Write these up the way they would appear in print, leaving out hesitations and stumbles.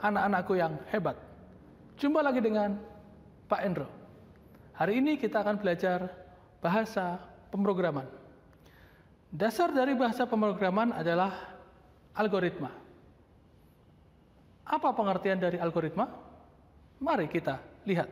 anak-anakku yang hebat. Jumpa lagi dengan Pak Endro. Hari ini kita akan belajar bahasa pemrograman. Dasar dari bahasa pemrograman adalah algoritma. Apa pengertian dari algoritma? Mari kita lihat.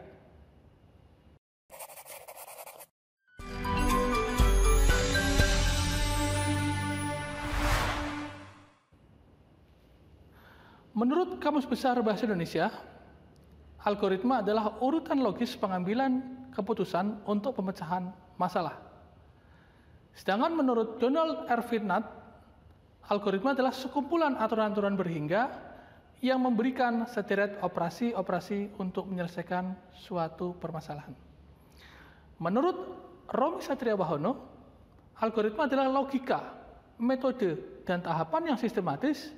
Menurut Kamus Besar Bahasa Indonesia, algoritma adalah urutan logis pengambilan keputusan untuk pemecahan masalah. Sedangkan menurut Donald R. Fitnat, algoritma adalah sekumpulan aturan-aturan berhingga yang memberikan sederet operasi-operasi untuk menyelesaikan suatu permasalahan. Menurut Romy Satria Wahono, algoritma adalah logika, metode, dan tahapan yang sistematis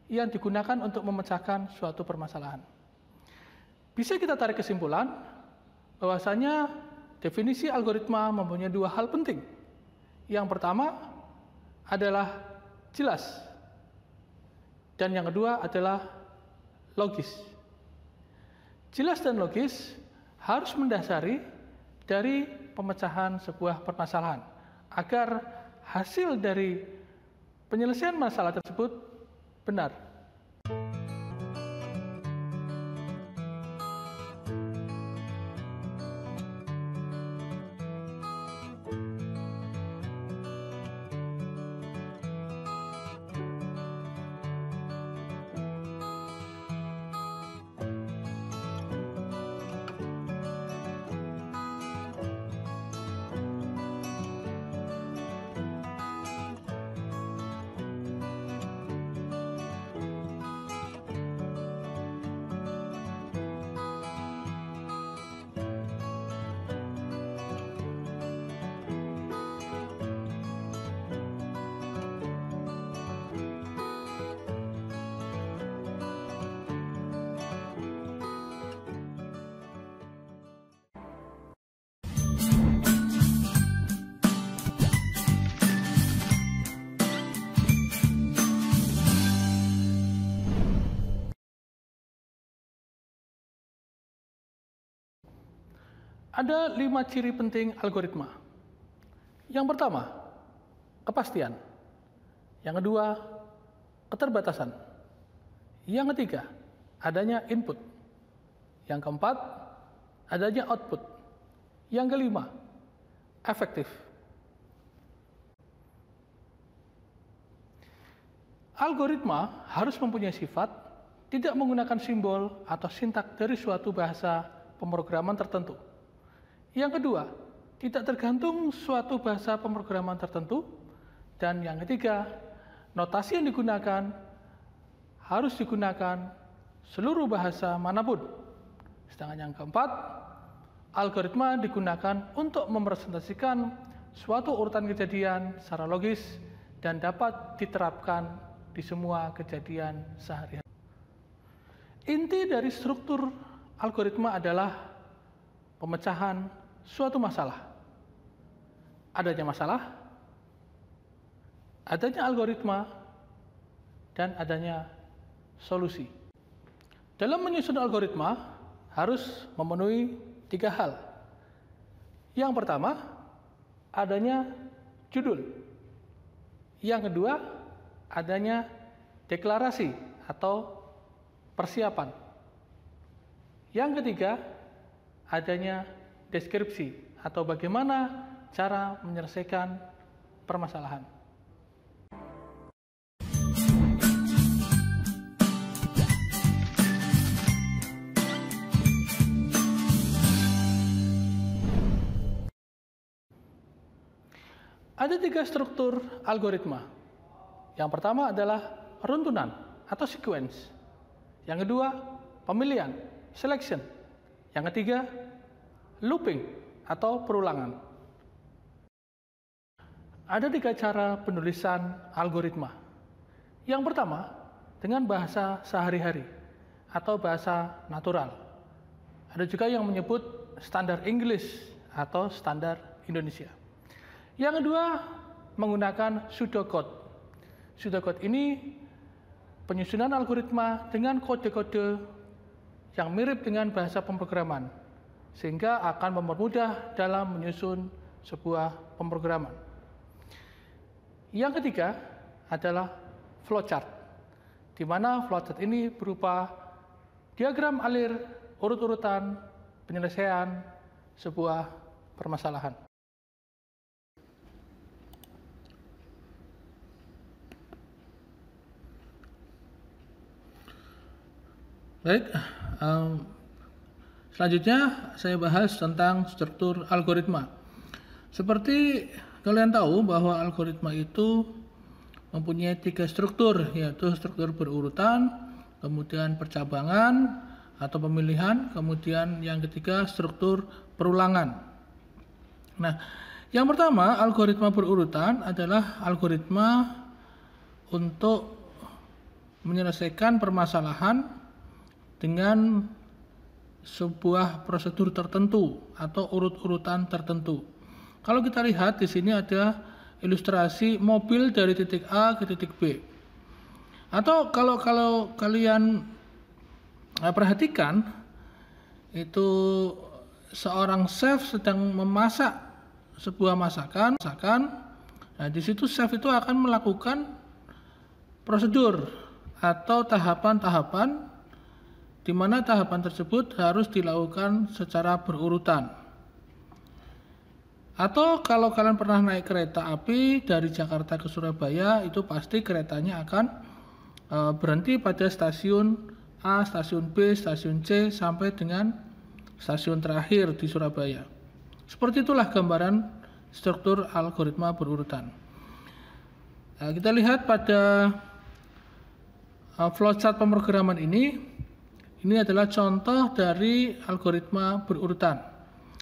yang digunakan untuk memecahkan suatu permasalahan. Bisa kita tarik kesimpulan bahwasanya definisi algoritma mempunyai dua hal penting. Yang pertama adalah jelas, dan yang kedua adalah logis. Jelas dan logis harus mendasari dari pemecahan sebuah permasalahan agar hasil dari penyelesaian masalah tersebut benar. Ada 5 ciri penting algoritma. Yang pertama, kepastian. Yang kedua, keterbatasan. Yang ketiga, adanya input. Yang keempat, adanya output. Yang kelima, efektif. Algoritma harus mempunyai sifat tidak menggunakan simbol atau sintak dari suatu bahasa pemrograman tertentu. Yang kedua, tidak tergantung suatu bahasa pemrograman tertentu. Dan yang ketiga, notasi yang digunakan harus digunakan seluruh bahasa manapun. Sedangkan yang keempat, algoritma digunakan untuk merepresentasikan suatu urutan kejadian secara logis dan dapat diterapkan di semua kejadian sehari-hari. Inti dari struktur algoritma adalah pemecahan suatu masalah. Adanya masalah, adanya algoritma, dan adanya solusi. Dalam menyusun algoritma harus memenuhi 3 hal. Yang pertama, adanya judul. Yang kedua, adanya deklarasi atau persiapan. Yang ketiga, adanya deskripsi atau bagaimana cara menyelesaikan permasalahan. Ada 3 struktur algoritma. Yang pertama adalah runtunan atau sequence. Yang kedua, pemilihan, selection. Yang ketiga, looping atau perulangan. Ada 3 cara penulisan algoritma. Yang pertama, dengan bahasa sehari-hari atau bahasa natural. Ada juga yang menyebut standar English atau standar Indonesia. Yang kedua, menggunakan pseudocode. Pseudocode ini penyusunan algoritma dengan kode-kode yang mirip dengan bahasa pemrograman, sehingga akan mempermudah dalam menyusun sebuah pemrograman. Yang ketiga adalah flowchart, di mana flowchart ini berupa diagram alir urut-urutan penyelesaian sebuah permasalahan. Baik, selanjutnya saya bahas tentang struktur algoritma. Seperti kalian tahu bahwa algoritma itu mempunyai 3 struktur, yaitu struktur berurutan, kemudian percabangan atau pemilihan, kemudian yang ketiga struktur perulangan. Nah, yang pertama, algoritma berurutan adalah algoritma untuk menyelesaikan permasalahan dengan sebuah prosedur tertentu atau urut-urutan tertentu. Kalau kita lihat di sini ada ilustrasi mobil dari titik A ke titik B. Atau kalau kalian perhatikan, itu seorang chef sedang memasak sebuah masakan. Nah, di situ chef itu akan melakukan prosedur atau tahapan-tahapan, di mana tahapan tersebut harus dilakukan secara berurutan. Atau kalau kalian pernah naik kereta api dari Jakarta ke Surabaya, itu pasti keretanya akan berhenti pada stasiun A, stasiun B, stasiun C, sampai dengan stasiun terakhir di Surabaya. Seperti itulah gambaran struktur algoritma berurutan. Nah, kita lihat pada flowchart pemrograman ini. Ini adalah contoh dari algoritma berurutan.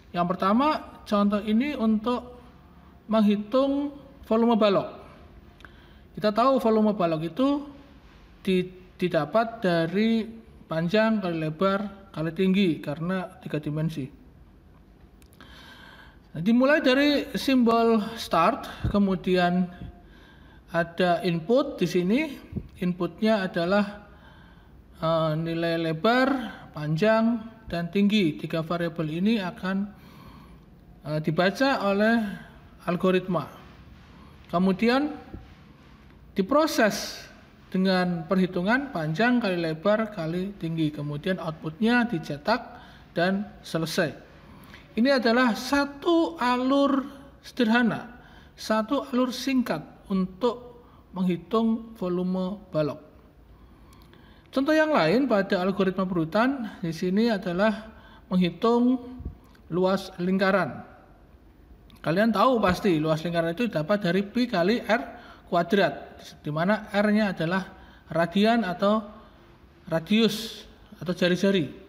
Yang pertama, contoh ini untuk menghitung volume balok. Kita tahu volume balok itu didapat dari panjang kali lebar kali tinggi karena 3 dimensi. Nah, dimulai dari simbol start, kemudian ada input di sini. Inputnya adalah nilai lebar, panjang, dan tinggi. 3 variabel ini akan dibaca oleh algoritma. Kemudian diproses dengan perhitungan panjang kali lebar kali tinggi. Kemudian outputnya dicetak dan selesai. Ini adalah satu alur sederhana, satu alur singkat untuk menghitung volume balok. Contoh yang lain pada algoritma berurutan di sini adalah menghitung luas lingkaran. Kalian tahu pasti luas lingkaran itu dapat dari pi kali r kuadrat, di mana r-nya adalah radian atau radius atau jari-jari.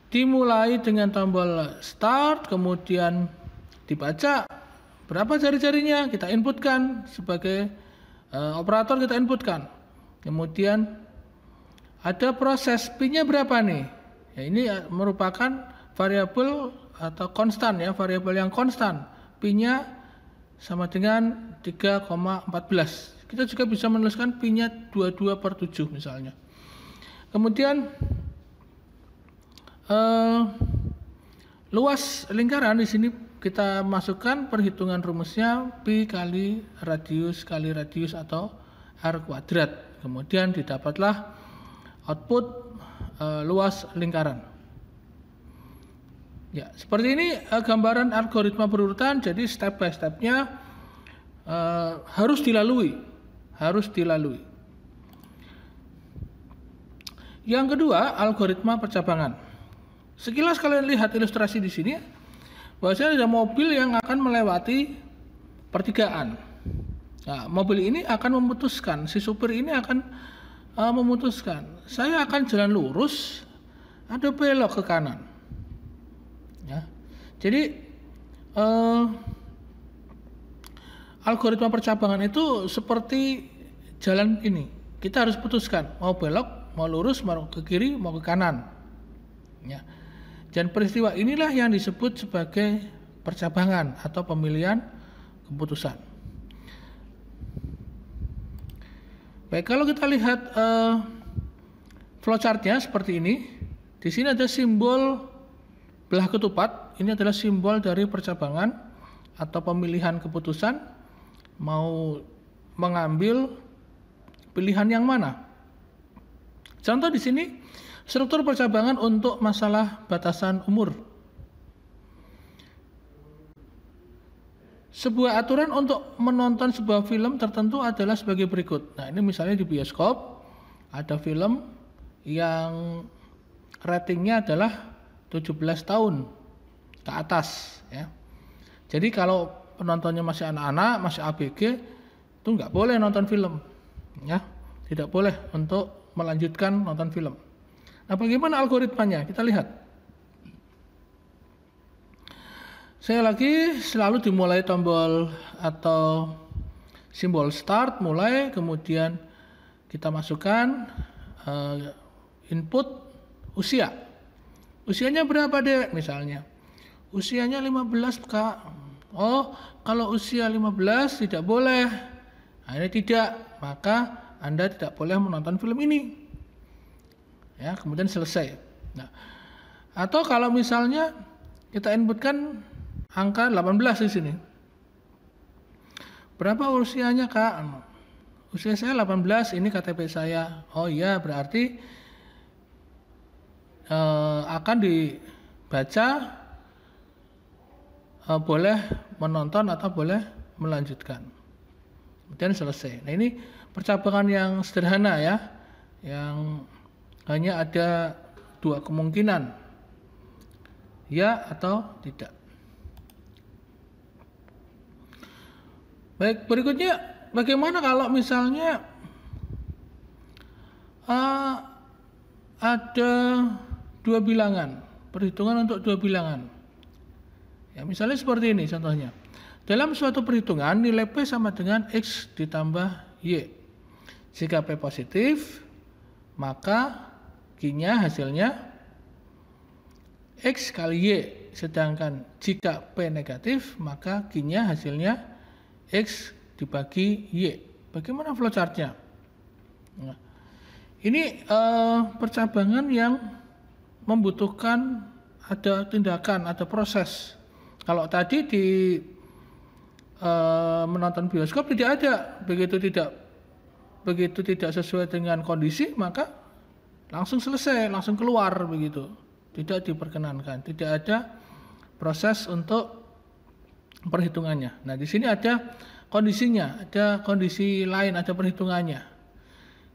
Dimulai dengan tombol start, kemudian dibaca berapa jari-jarinya, kita inputkan sebagai operator, kita inputkan. Kemudian ada proses pi-nya berapa nih? Ya, ini merupakan variabel atau konstan ya, variabel yang konstan. Pi-nya sama dengan 3,14. Kita juga bisa menuliskan pi-nya 22/7 misalnya. Kemudian luas lingkaran di sini kita masukkan perhitungan rumusnya pi kali radius atau r kuadrat. Kemudian didapatlah output luas lingkaran. Ya, seperti ini gambaran algoritma berurutan. Jadi step by step-nya harus dilalui. Yang kedua, algoritma percabangan. Sekilas kalian lihat ilustrasi di sini, bahwasanya ada mobil yang akan melewati pertigaan. Nah, mobil ini akan memutuskan, si supir ini akan memutuskan, saya akan jalan lurus atau belok ke kanan. Ya. Jadi algoritma percabangan itu seperti jalan ini. Kita harus putuskan mau belok, mau lurus, mau ke kiri, mau ke kanan. Ya. Dan peristiwa inilah yang disebut sebagai percabangan atau pemilihan keputusan. Baik, kalau kita lihat flowchartnya seperti ini. Di sini ada simbol belah ketupat. Ini adalah simbol dari percabangan atau pemilihan keputusan mau mengambil pilihan yang mana. Contoh di sini struktur percabangan untuk masalah batasan umur. Sebuah aturan untuk menonton sebuah film tertentu adalah sebagai berikut. Nah, ini misalnya di bioskop ada film yang ratingnya adalah 17 tahun ke atas, ya. Jadi kalau penontonnya masih anak-anak, masih ABG, itu nggak boleh nonton film, ya. Tidak boleh untuk melanjutkan nonton film. Nah, bagaimana algoritmanya? Kita lihat. Saya lagi selalu dimulai tombol atau simbol start, mulai, kemudian kita masukkan input usia. Usianya berapa, Dek? Misalnya. Usianya 15, Kak. Oh, kalau usia 15 tidak boleh. Nah, ini tidak, maka Anda tidak boleh menonton film ini. Ya, kemudian selesai. Nah, atau kalau misalnya kita inputkan angka 18 di sini. Berapa usianya, Kak? Usia saya 18, ini KTP saya. Oh iya, berarti akan dibaca boleh menonton atau boleh melanjutkan. Kemudian selesai. Nah, ini percabangan yang sederhana, ya, yang hanya ada dua kemungkinan, ya atau tidak. Baik, berikutnya bagaimana kalau misalnya ada dua bilangan, perhitungan untuk dua bilangan. Ya, misalnya seperti ini contohnya. Dalam suatu perhitungan nilai P sama dengan X ditambah Y. Jika P positif, maka Q-nya hasilnya X kali Y. Sedangkan jika P negatif, maka Q-nya hasilnya X dibagi Y. Bagaimana flowchartnya? Nah, ini percabangan yang membutuhkan ada tindakan, ada proses. Kalau tadi di menonton bioskop tidak ada, begitu tidak sesuai dengan kondisi, maka langsung selesai, langsung keluar begitu. Tidak diperkenankan, tidak ada proses untuk perhitungannya. Nah, di sini ada kondisinya, ada kondisi lain, ada perhitungannya.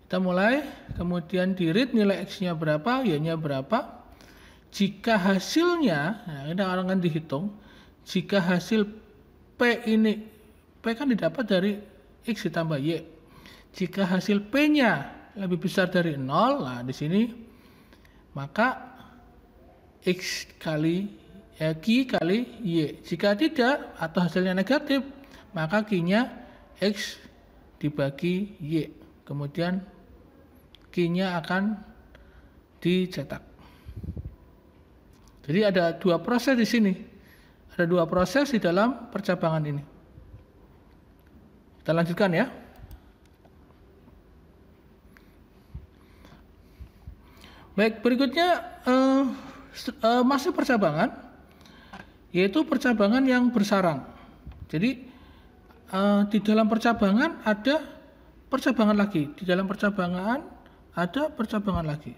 Kita mulai, kemudian di read nilai X-nya berapa, Y-nya berapa. Jika hasilnya, nah ini akan dihitung, jika hasil P ini, P kan didapat dari X ditambah Y. Jika hasil P-nya lebih besar dari 0, nah di sini, maka X kali Q kali Y. Jika tidak atau hasilnya negatif, maka Q-nya X dibagi Y. Kemudian Q-nya akan dicetak. Jadi ada dua proses di sini. Ada dua proses di dalam percabangan ini. Kita lanjutkan, ya. Baik, berikutnya masih percabangan, yaitu percabangan yang bersarang. Jadi di dalam percabangan ada percabangan lagi, di dalam percabangan ada percabangan lagi.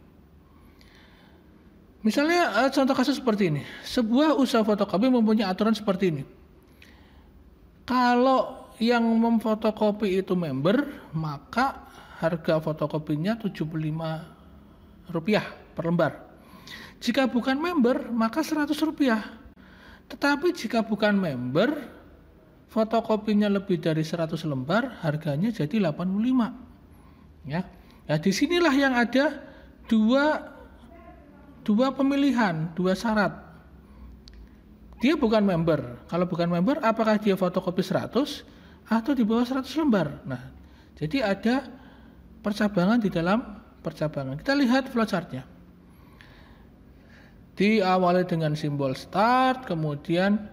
Misalnya contoh kasus seperti ini. Sebuah usaha fotokopi mempunyai aturan seperti ini. Kalau yang memfotokopi itu member, maka harga fotokopinya Rp75 per lembar. Jika bukan member, maka Rp100. Tetapi jika bukan member, fotokopinya lebih dari 100 lembar, harganya jadi 85. Ya. Nah, disinilah yang ada dua pemilihan, dua syarat. Dia bukan member. Kalau bukan member, apakah dia fotokopi 100 atau di bawah 100 lembar? Nah, jadi ada percabangan di dalam percabangan. Kita lihat flowchartnya. Diawali dengan simbol start, kemudian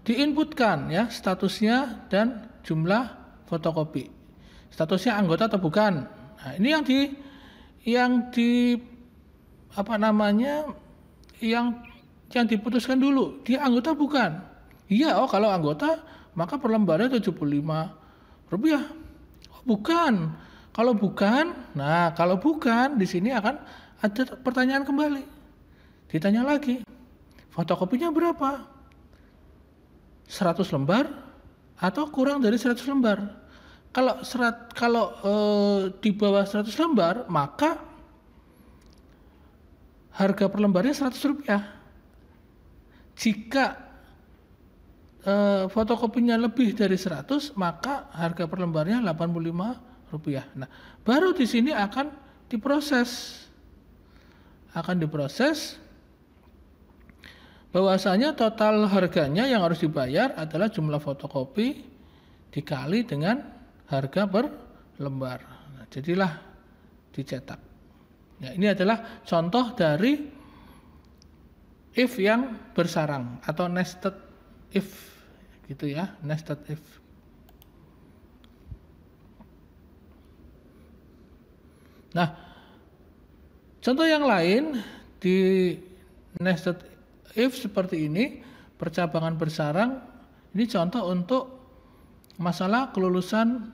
diinputkan, ya, statusnya dan jumlah fotokopi. statusnya anggota atau bukan. Nah, ini yang diputuskan dulu, dia anggota bukan. Iya, kalau anggota maka per lembarnya Rp75. Oh, bukan. Kalau bukan, di sini akan ada pertanyaan kembali. Ditanya lagi, fotokopinya berapa? 100 lembar atau kurang dari 100 lembar? Kalau di bawah 100 lembar, maka harga per lembarnya Rp100. Jika fotokopinya lebih dari 100, maka harga per lembarnya Rp85. Nah, baru di sini akan diproses. Bahwasanya total harganya yang harus dibayar adalah jumlah fotokopi dikali dengan harga per lembar. Nah, jadilah dicetak. Ya, ini adalah contoh dari if yang bersarang atau nested if, gitu ya, nested if. Nah, contoh yang lain di nested if seperti ini, percabangan bersarang, ini contoh untuk masalah kelulusan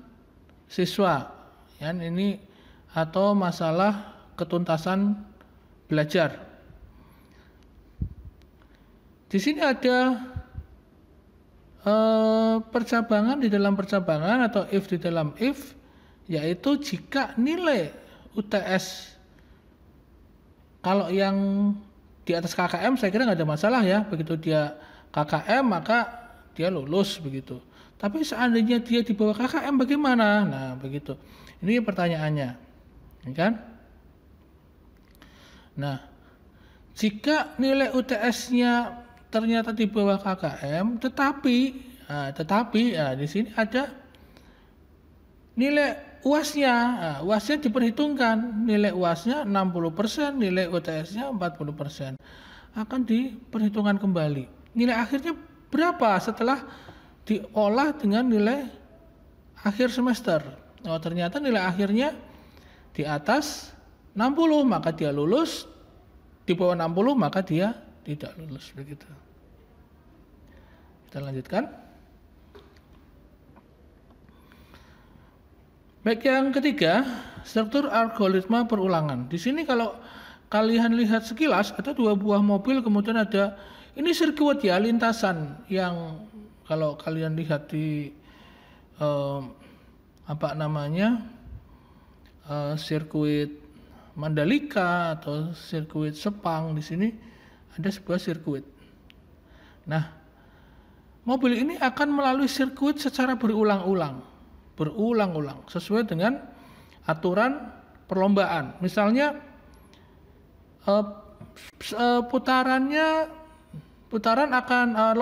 siswa, ya, ini atau masalah ketuntasan belajar. Di sini ada percabangan di dalam percabangan atau if di dalam if, yaitu jika nilai UTS kalau yang di atas KKM saya kira nggak ada masalah ya, begitu dia KKM maka dia lulus begitu. Tapi seandainya dia di bawah KKM bagaimana? Nah begitu. Ini pertanyaannya, kan? Nah, jika nilai UTS-nya ternyata di bawah KKM, tetapi di sini ada nilai UAS-nya. Nah, UAS-nya diperhitungkan, nilai UAS-nya 60%, nilai UTS-nya 40%. Akan diperhitungkan kembali. Nilai akhirnya berapa setelah diolah dengan nilai akhir semester? Oh, ternyata nilai akhirnya di atas 60, maka dia lulus. Di bawah 60 maka dia tidak lulus, begitu. Kita lanjutkan. Baik, yang ketiga, struktur algoritma perulangan. Di sini kalau kalian lihat sekilas ada dua buah mobil, kemudian ada ini sirkuit ya, lintasan yang kalau kalian lihat di sirkuit Mandalika atau sirkuit Sepang, di sini ada sebuah sirkuit. Nah, mobil ini akan melalui sirkuit secara berulang-ulang sesuai dengan aturan perlombaan. Misalnya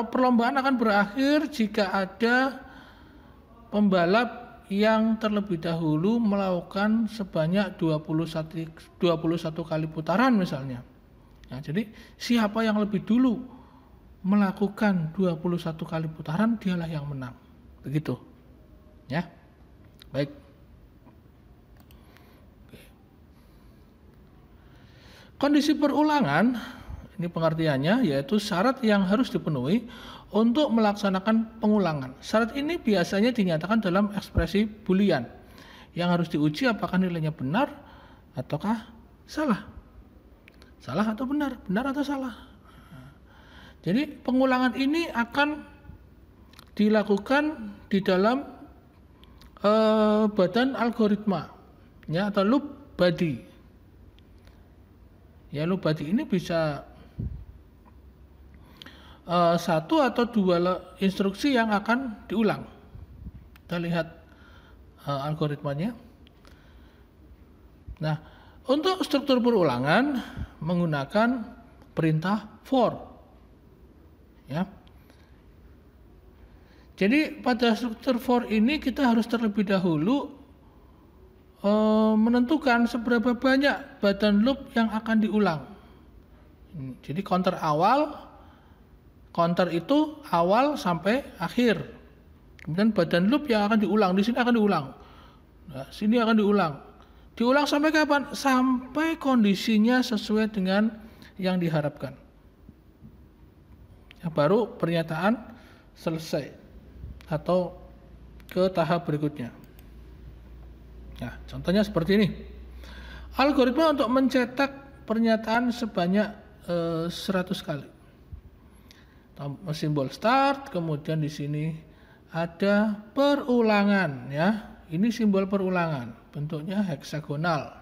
perlombaan akan berakhir jika ada pembalap yang terlebih dahulu melakukan sebanyak 21 kali putaran misalnya. Nah, jadi siapa yang lebih dulu melakukan 21 kali putaran, dialah yang menang. Begitu. Ya. Baik. Kondisi perulangan, ini pengertiannya, yaitu syarat yang harus dipenuhi untuk melaksanakan pengulangan. Syarat ini biasanya dinyatakan dalam ekspresi Boolean yang harus diuji apakah nilainya benar ataukah salah. Salah atau benar, benar atau salah. Jadi pengulangan ini akan dilakukan di dalam badan algoritma, ya, atau loop body. Ya, loop body ini bisa satu atau dua instruksi yang akan diulang. Kita lihat algoritmanya. Nah, untuk struktur perulangan menggunakan perintah for. Ya. Jadi pada struktur for ini kita harus terlebih dahulu menentukan seberapa banyak badan loop yang akan diulang. Jadi counter itu awal sampai akhir. Kemudian badan loop yang akan diulang, di sini akan diulang Nah, sini akan diulang. Diulang sampai kapan? Sampai kondisinya sesuai dengan yang diharapkan. Ya, baru pernyataan selesai atau ke tahap berikutnya. Nah, contohnya seperti ini. Algoritma untuk mencetak pernyataan sebanyak 100 kali. Simbol start, kemudian di sini ada perulangan ya. Ini simbol perulangan, bentuknya heksagonal.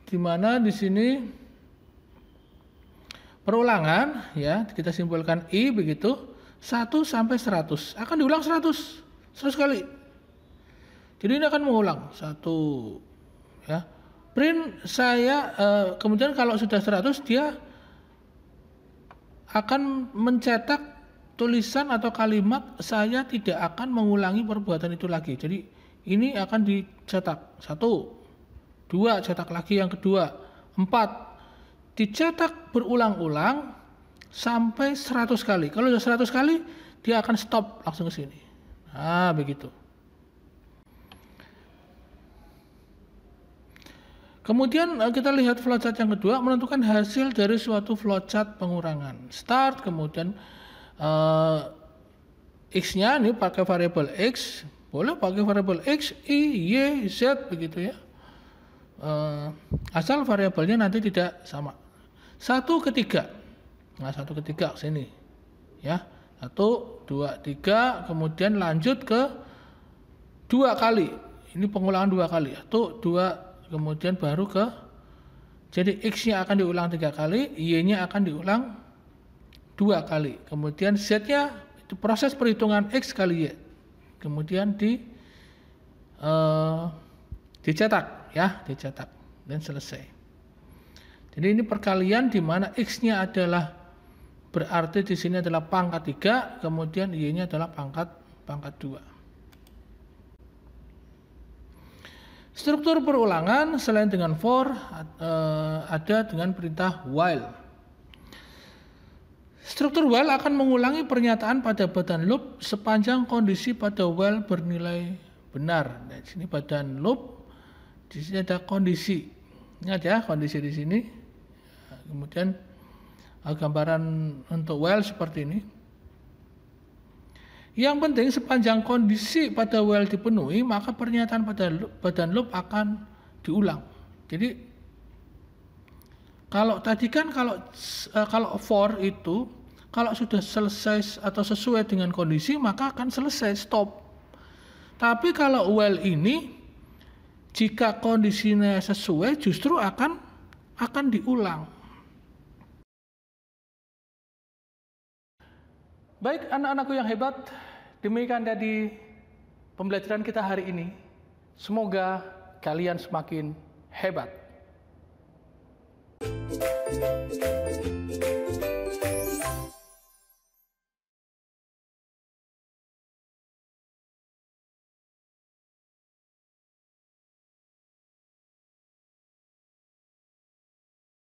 Di mana di sini perulangan ya, kita simbolkan I begitu, 1 sampai 100. Akan diulang 100 kali. Jadi ini akan mengulang 1 ya. Print saya kemudian kalau sudah 100 dia akan mencetak tulisan atau kalimat, saya tidak akan mengulangi perbuatan itu lagi. Jadi ini akan dicetak 1, 2, cetak lagi yang kedua, 4, dicetak berulang-ulang sampai 100 kali. Kalau sudah 100 kali dia akan stop langsung ke sini. Nah, begitu. Kemudian kita lihat flowchart yang kedua, menentukan hasil dari suatu flowchart pengurangan. Start, kemudian X-nya ini pakai variabel X, boleh pakai variabel X, Y, Y, Z begitu ya. Asal variabelnya nanti tidak sama. 1 ke 3. Nah, 1 ke 3 ke sini. Ya. 1, 2, 3, kemudian lanjut ke 2 kali. Ini pengulangan 2 kali. 1, 2, kemudian baru ke, jadi X-nya akan diulang 3 kali, Y-nya akan diulang 2 kali. Kemudian Z-nya itu proses perhitungan X kali Y. Kemudian dicetak ya, dicetak dan selesai. Jadi ini perkalian di mana X-nya adalah berarti di sini adalah pangkat 3, kemudian Y-nya adalah pangkat 2. Struktur perulangan selain dengan for ada dengan perintah while. Struktur while akan mengulangi pernyataan pada badan loop sepanjang kondisi pada while bernilai benar. Nah, di sini badan loop, di sini ada kondisi. Ingat ya, kondisi di sini. Kemudian gambaran untuk while seperti ini. Yang penting sepanjang kondisi pada while dipenuhi, maka pernyataan pada badan loop akan diulang. Jadi kalau tadi kan kalau for itu kalau sudah selesai atau sesuai dengan kondisi maka akan selesai, stop. Tapi kalau while ini jika kondisinya sesuai justru akan diulang. Baik anak-anakku yang hebat, demikian tadi pembelajaran kita hari ini. Semoga kalian semakin hebat.